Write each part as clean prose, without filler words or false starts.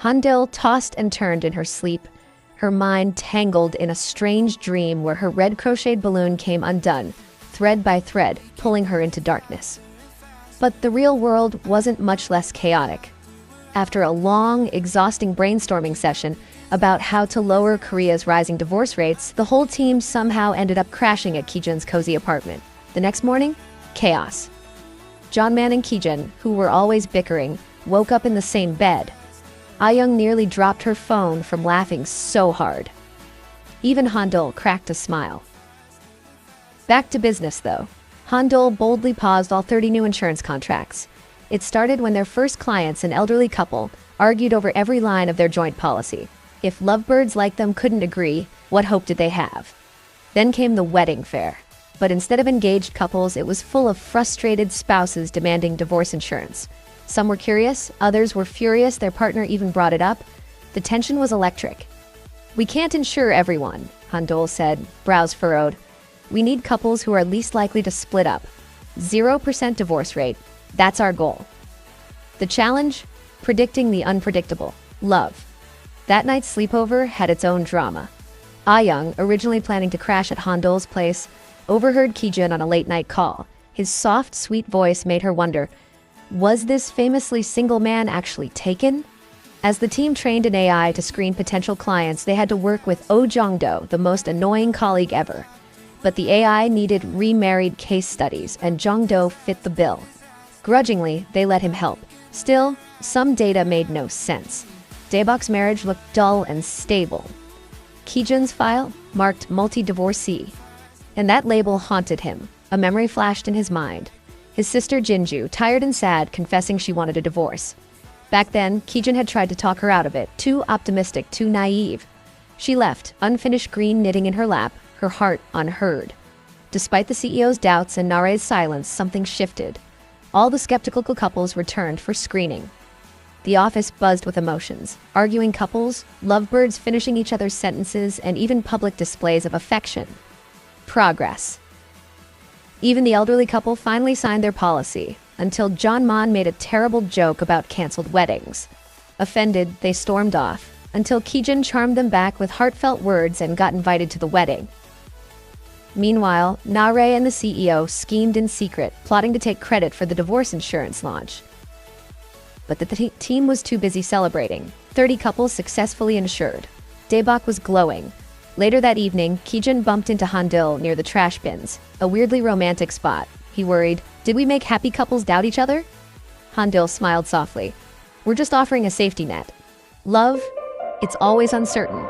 Han Deul tossed and turned in her sleep, her mind tangled in a strange dream where her red crocheted balloon came undone, thread by thread, pulling her into darkness. But the real world wasn't much less chaotic. After a long, exhausting brainstorming session about how to lower Korea's rising divorce rates, the whole team somehow ended up crashing at Gi Jun's cozy apartment. The next morning, chaos. Jeon Man and Gi Jun, who were always bickering, woke up in the same bed. Ah-young nearly dropped her phone from laughing so hard. Even Han Deul cracked a smile. Back to business, though. Han Deul boldly paused all 30 new insurance contracts. It started when their first clients, an elderly couple, argued over every line of their joint policy. If lovebirds like them couldn't agree, what hope did they have? Then came the wedding fair. But instead of engaged couples, it was full of frustrated spouses demanding divorce insurance. Some were curious, others were furious their partner even brought it up. The tension was electric. "We can't insure everyone," Han Deul said, brows furrowed. "We need couples who are least likely to split up. 0% divorce rate. That's our goal." The challenge? Predicting the unpredictable. Love. That night's sleepover had its own drama. Ah-young, originally planning to crash at Han Deul's place, overheard Gi Jun on a late-night call. His soft, sweet voice made her wonder, was this famously single man actually taken? As the team trained an AI to screen potential clients, they had to work with Oh Jong-do, the most annoying colleague ever. But the AI needed remarried case studies, and Jong-do fit the bill. Grudgingly, they let him help. Still, some data made no sense. Daebok's marriage looked dull and stable. Gi Jun's file marked multi-divorcee. And that label haunted him. A memory flashed in his mind. His sister Jinju, tired and sad, confessing she wanted a divorce. Back then, Gi Jun had tried to talk her out of it. Too optimistic, too naive. She left, unfinished green knitting in her lap, her heart unheard. Despite the CEO's doubts and Na Rae's silence, something shifted. All the skeptical couples returned for screening. The office buzzed with emotions. Arguing couples, lovebirds finishing each other's sentences, and even public displays of affection. Progress. Even the elderly couple finally signed their policy, until Jeon Man made a terrible joke about canceled weddings. Offended, they stormed off, until Gi Jun charmed them back with heartfelt words and got invited to the wedding. Meanwhile, Na Rae and the CEO schemed in secret, plotting to take credit for the divorce insurance launch. But the team was too busy celebrating. 30 couples successfully insured. Daebok was glowing. Later that evening, Gi Jun bumped into Han Deul near the trash bins, a weirdly romantic spot. He worried, "Did we make happy couples doubt each other?" Han Deul smiled softly. "We're just offering a safety net. Love, it's always uncertain."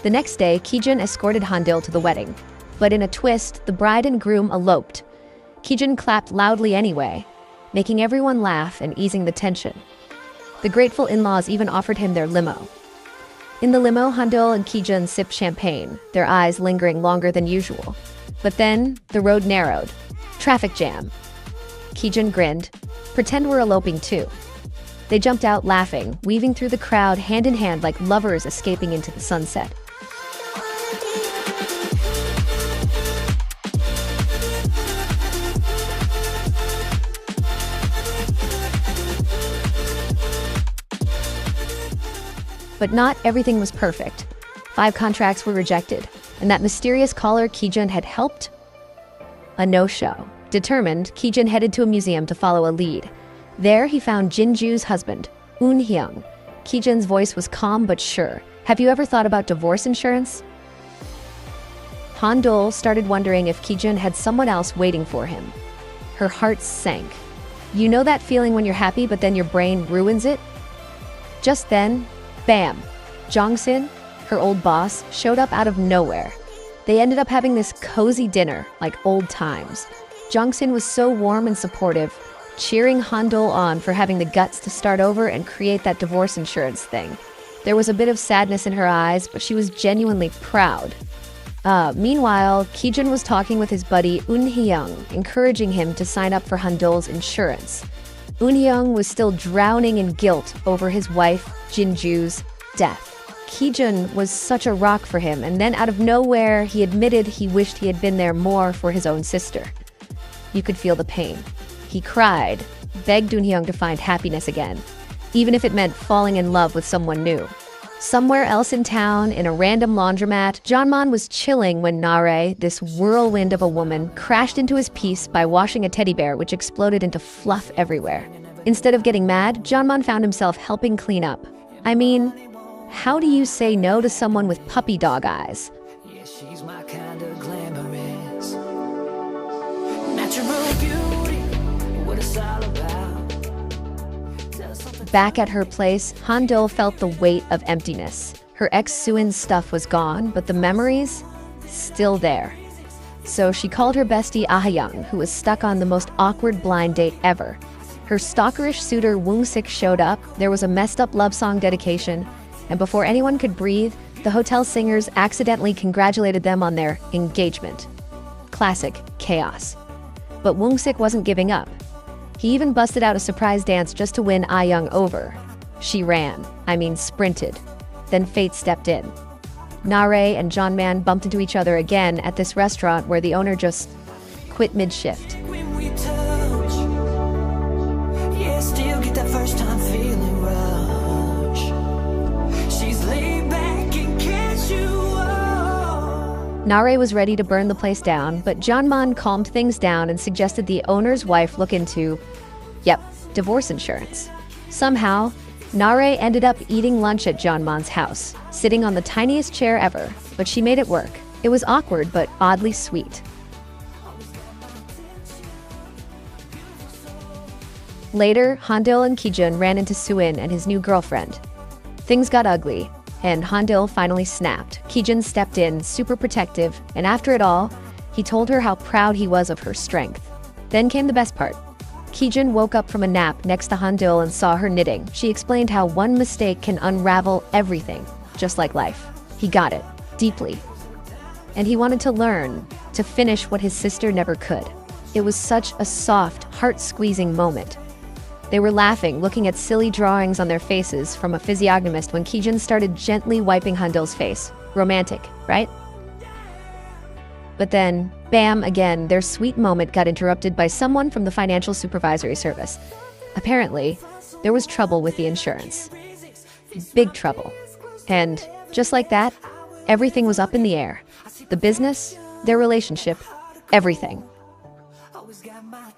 The next day, Gi Jun escorted Han Deul to the wedding. But in a twist, the bride and groom eloped. Gi Jun clapped loudly anyway, making everyone laugh and easing the tension. The grateful in-laws even offered him their limo. In the limo, Han Deul and Gi Jun sipped champagne, their eyes lingering longer than usual. But then, the road narrowed. Traffic jam. Gi Jun grinned. "Pretend we're eloping too." They jumped out laughing, weaving through the crowd hand in hand like lovers escaping into the sunset. But not everything was perfect. 5 contracts were rejected, and that mysterious caller Gi Jun had helped? A no-show. Determined, Gi Jun headed to a museum to follow a lead. There, he found Jinju's husband, Eun-hyung. Gi Jun's voice was calm but sure. "Have you ever thought about divorce insurance?" Han Deul started wondering if Gi Jun had someone else waiting for him. Her heart sank. You know that feeling when you're happy but then your brain ruins it? Just then, bam! Jong-sin, her old boss, showed up out of nowhere. They ended up having this cozy dinner, like old times. Jong-sin was so warm and supportive, cheering Han Deul on for having the guts to start over and create that divorce insurance thing. There was a bit of sadness in her eyes, but she was genuinely proud. Meanwhile, Gi Jun was talking with his buddy Eun Hee-young, encouraging him to sign up for Han Deul's insurance. Eun Hee-young was still drowning in guilt over his wife, Jin Ju's death. Gi Jun was such a rock for him, and then out of nowhere, he admitted he wished he had been there more for his own sister. You could feel the pain. He cried, begged Eun Hee-young to find happiness again, even if it meant falling in love with someone new. Somewhere else in town, in a random laundromat, Jeon Man was chilling when Na Rae, this whirlwind of a woman, crashed into his piece by washing a teddy bear, which exploded into fluff everywhere. Instead of getting mad, Jeon Man found himself helping clean up. I mean, how do you say no to someone with puppy dog eyes? Yeah, she's my kind of glamorous. Natural beauty, what it's all about. Back at her place, Han Deul felt the weight of emptiness. Her ex Suin's stuff was gone, but the memories, still there. So she called her bestie Ah Young, who was stuck on the most awkward blind date ever. Her stalkerish suitor Woong Sik showed up, there was a messed up love song dedication, and before anyone could breathe, the hotel singers accidentally congratulated them on their engagement. Classic chaos. But Woong Sik wasn't giving up. He even busted out a surprise dance just to win Ah Young over. She sprinted. Then fate stepped in. Na Rae and Jeon Man bumped into each other again at this restaurant where the owner just quit mid-shift. When we touch, yeah, still get that first time feeling rush. She's laid back and catch you up. Na Rae was ready to burn the place down, but Jeon Man calmed things down and suggested the owner's wife look into, divorce insurance. Somehow, Na Rae ended up eating lunch at Jeon Man's house, sitting on the tiniest chair ever, but she made it work. It was awkward, but oddly sweet. Later, Han Deul and Gi Jun ran into Suin and his new girlfriend. Things got ugly, and Han Deul finally snapped. Gi Jun stepped in, super protective, and after it all, he told her how proud he was of her strength. Then came the best part. Gi Jun woke up from a nap next to Han Deul and saw her knitting. She explained how one mistake can unravel everything, just like life. He got it, deeply. And he wanted to learn, to finish what his sister never could. It was such a soft, heart-squeezing moment. They were laughing, looking at silly drawings on their faces from a physiognomist when Gi Jun started gently wiping Han Deul's face. Romantic, right? But then, bam, again, their sweet moment got interrupted by someone from the financial supervisory service. Apparently, there was trouble with the insurance. Big trouble. And just like that, everything was up in the air. The business, their relationship, everything. Always got my